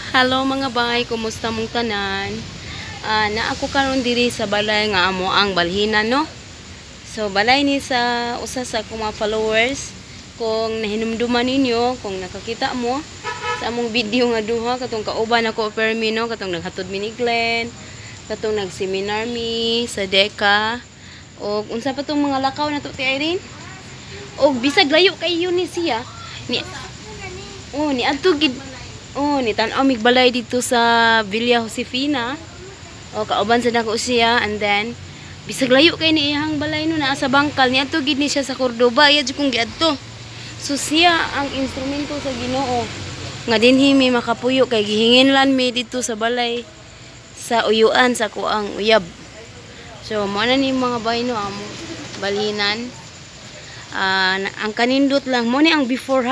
Hello mga bay, kumusta mong tanan? Na ako karon diri sa balay nga amo ang balhinan no. So balay ni sa usa sa akong mga followers. Kung nahinumduman ninyo, kung nakakita mo sa among video nga duha katong kauban ako permi no, katong naghatod mi ni Glenn, katong nag-seminar mi sa Deka, og unsa pa tong mga lakaw na to ti Irene? Og bisag layo kayo ni siya. Ni adto gid. Ni tan-aw mig balay dito sa Villa Josefina. Kauban sa dako siya, and then bisag layo kay ni iyang balay no naa sa bangkal ni adto gid ni siya sa Cordoba, iya jud kong giadto. So siya ang instrumento sa Ginoo nga dinhi mi makapuyo kay gihinginlan mi dito sa balay sa uyuan sa kuang uyab. So mo na ni mga bayno amo balinan. Ang kanindot lang mo ni ang before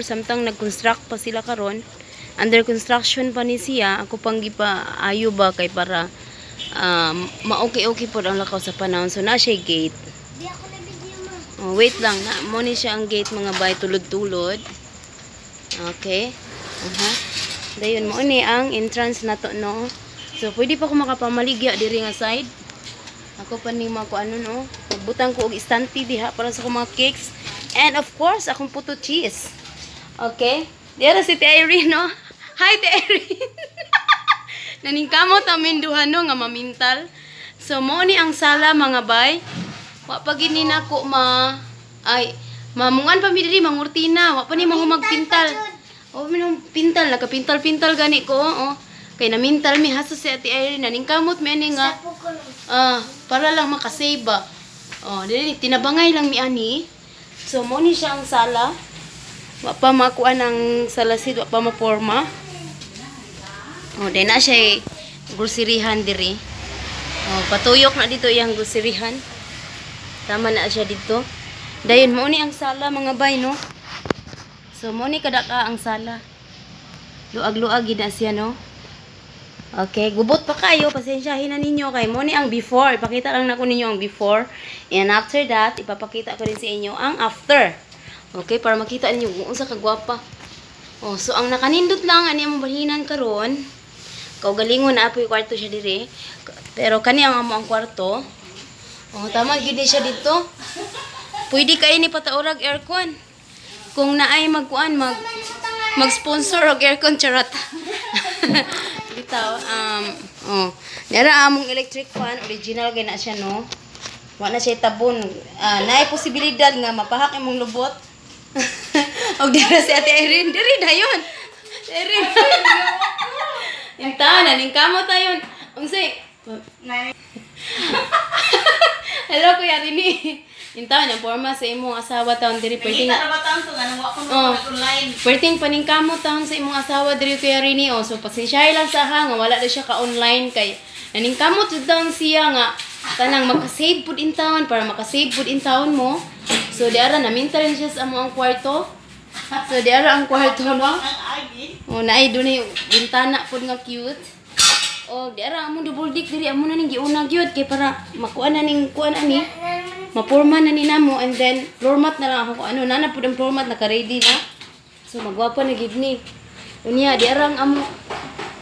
samtang nag-construct pa sila karon. Under construction pa ni siya, ako pang gipa-ayo ba kay para ma-okay po ang lakaw sa panahon. So na siya gate. Di ako na video mo. Wait lang, mo ni siya ang gate mga bay tulod-tulod. Okay. Dayon mo ni ang entrance na to no. So pwede pa ko makapamaligya diri nga side. Ako pa ni mako ano no. Magbutang ko og istanti diha para sa mga cakes. And of course, akong puto cheese. Okay? Diara si Irene no. Hi Irene. Naningkamot amin duha no nga mamintal. So mo ni ang sala mga bay. Wa pa gini nako mamungan pa mi diri mangurtina. Wa pa ni magpintal. Minong pintal nagapintal-pintal gani ko. Kay namintal mi haso si Ate Irene naningkamot mi ani nga. Para lang makasave ba. Dili tinabangay lang mi ani. So mo ni siya ang sala. Wa pa makuha ng salasid, wa pa maporma. Dahil na siya groceryhan diri. Patuyok na dito iyang groceryhan. Tama na siya dito. Dayon mo ni ang sala mga bay no. So mo ni kadaka ang sala. Luag-luag gid na siya no. Okay, gubot pa kayo, pasensyahin na ninyo kay mo ni ang before. Ipakita lang nako ninyo ang before. And after that, ipapakita ko rin sa inyo ang after. Okay, para makita ninyo kung unsa ka gwapa. So ang nakanindot lang ani among balhinan karon. Kaugalingon na apoy kwarto siya dire. Pero kani ang amo ang kwarto. Tama gyud ni siya dito. Pwede kay ni pataurag aircon. Kung naay mag-sponsor og aircon charot. Bitaw nara among electric fan original gay na siya no. Wa na siya tabon. Naay posibilidad nga mapahak imong lubot. Og dira si Ate Irene, diri dayon. Irene. Inta na ning kamo tayon. Unsay? Hello Kuya Rini. Inta na porma sa imong asawa taon diri perting. Kita na ba taon so ganang wa ko online. Perting paning kamo taon sa imong asawa diri Kuya Rini. So pasensyahay lang sa nga wala na siya ka online kay naning kamot jud taon siya nga tanang makasave pud in town para makasave pud in town mo. So diara na mintal siya sa amo ang kwarto. So diara ang kwarto no. Naay dunay bintana pud nga cute. Diara amo double deck diri amo na ning giuna gyud kay para makuha na ning kuan ani. Mapurma na ni namo and then floor mat na lang ako ano nana pud ang floor mat naka-ready na. So magwapa na gid ni. Unya diara ang amo.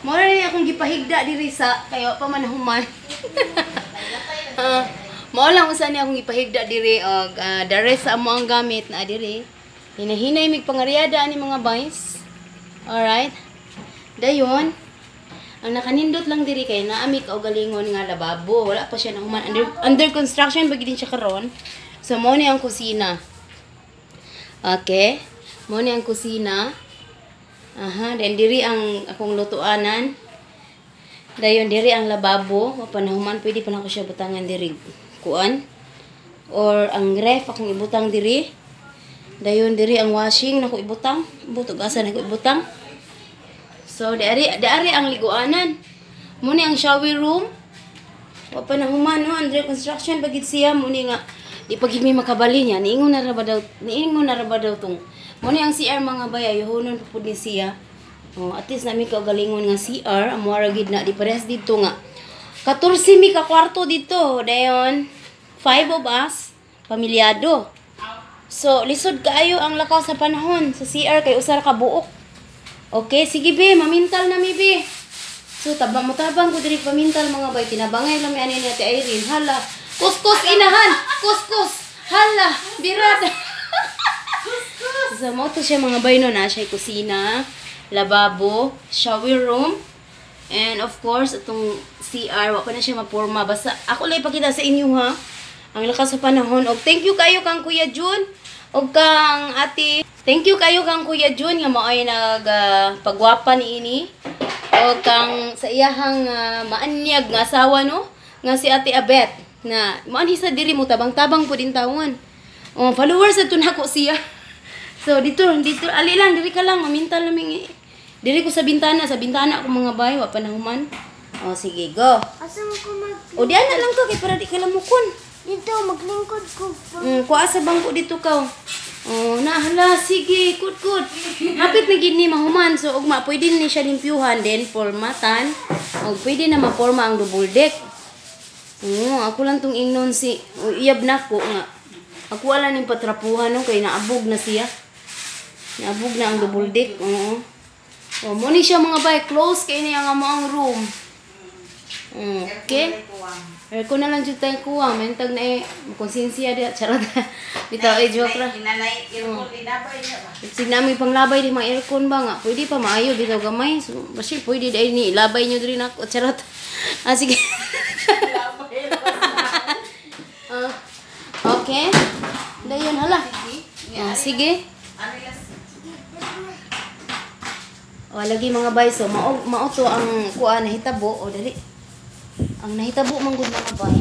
Mo ni akong gipahigda diri sa kayo pa manahuman. Mao lang usa ni akong ipahigda diri og dare sa amo ang gamit na diri. Hinahinay mig pangaryada ani mga boys. Alright. Dayon. Ang nakanindot lang diri kay naami kaugalingon nga lababo. Wala pa siya nahuman under construction bagi din siya karon. So mo ni ang kusina. Okay. Mo ni ang kusina. Then diri ang akong lutuanan. Dayon diri ang lababo, panahuman pwede pa na ko siya butangan diri kuan. Or ang ref akong ibutang diri. Dayon diri ang washing nako ibutang, butog asa nako ibutang. So dari ang liguanan. Muni ang shower room. Wa panahuman no under construction bagid siya muni nga di pagid mi makabali niya. Niingon na ra ba daw tong. Muni ang CR mga bay ayohonon pud ni siya. At least namin kaugalingon nga CR, amora gid na di pares dito nga. 14 mi ka kwarto dito. Dayon 5 of us pamilyado. So lisod kaayo ang lakaw sa panahon sa CR kay usar ka buok. Okay, sige be, mamintal na mi be. So, tabang ko diri pamintal mga bay. Tinabangay lang mi ani ni Ate Irene. Hala, kuskus inahan, kuskus. Hala, birada. So, mo to siya mga bay no na siya kusina, lababo, shower room, and of course, itong CR, wa pa na siya maporma. Basta ako lang ipakita sa inyo ha. Ang lakas sa panahon. Og thank you kayo kang Kuya Jun. Og kang ate. Thank you kayo kang Kuya Jun nga maoy pagwapa ni ini. Og kang sa iyahang maanyag nga asawa no, nga si Ate Abet na maanhi sa diri mo tabang-tabang po din tawon. Oh, followers ato nako siya. So dito ali lang diri ka lang mamintal naming diri ko sa bintana ako mga bay wa panahuman. Oh sige, go. Asa mo ko mag... O di ana lang ka kay para di ka lamukon. Dito, maglingkod ko. Kuha sa bangko dito ka. Oh, nahala sige, kut. Hapit na gid ni mahuman so ugma pwede ni siya limpyuhan din formatan. Og pwede na maporma ang double deck. Ako lang tong ingnon si iyab nako nga. Ako wala ning patrapuhan no kay naabog na siya. Naabog na ang double deck. Oo. Oh, mo ni siya mga bay close kay niya nga mo ang room. Okay? Aircon na lang dyan tayo kuha. May tag na konsensya diya. Charot. Bitaw joke ra. Inanay, aircon, inabay niya ba? Sig namin panglabay di mga aircon ba nga. Pwede pa maayo. Bitaw gamay. So, basi pwede dahil ni ilabay nyo rin ako. Charot. Sige. Okay. Dayon, hala. Sige. Lagi mga bay. So, mauto ang kuha na hitabo. O, dali. Ang nahitabo man gud mga bay.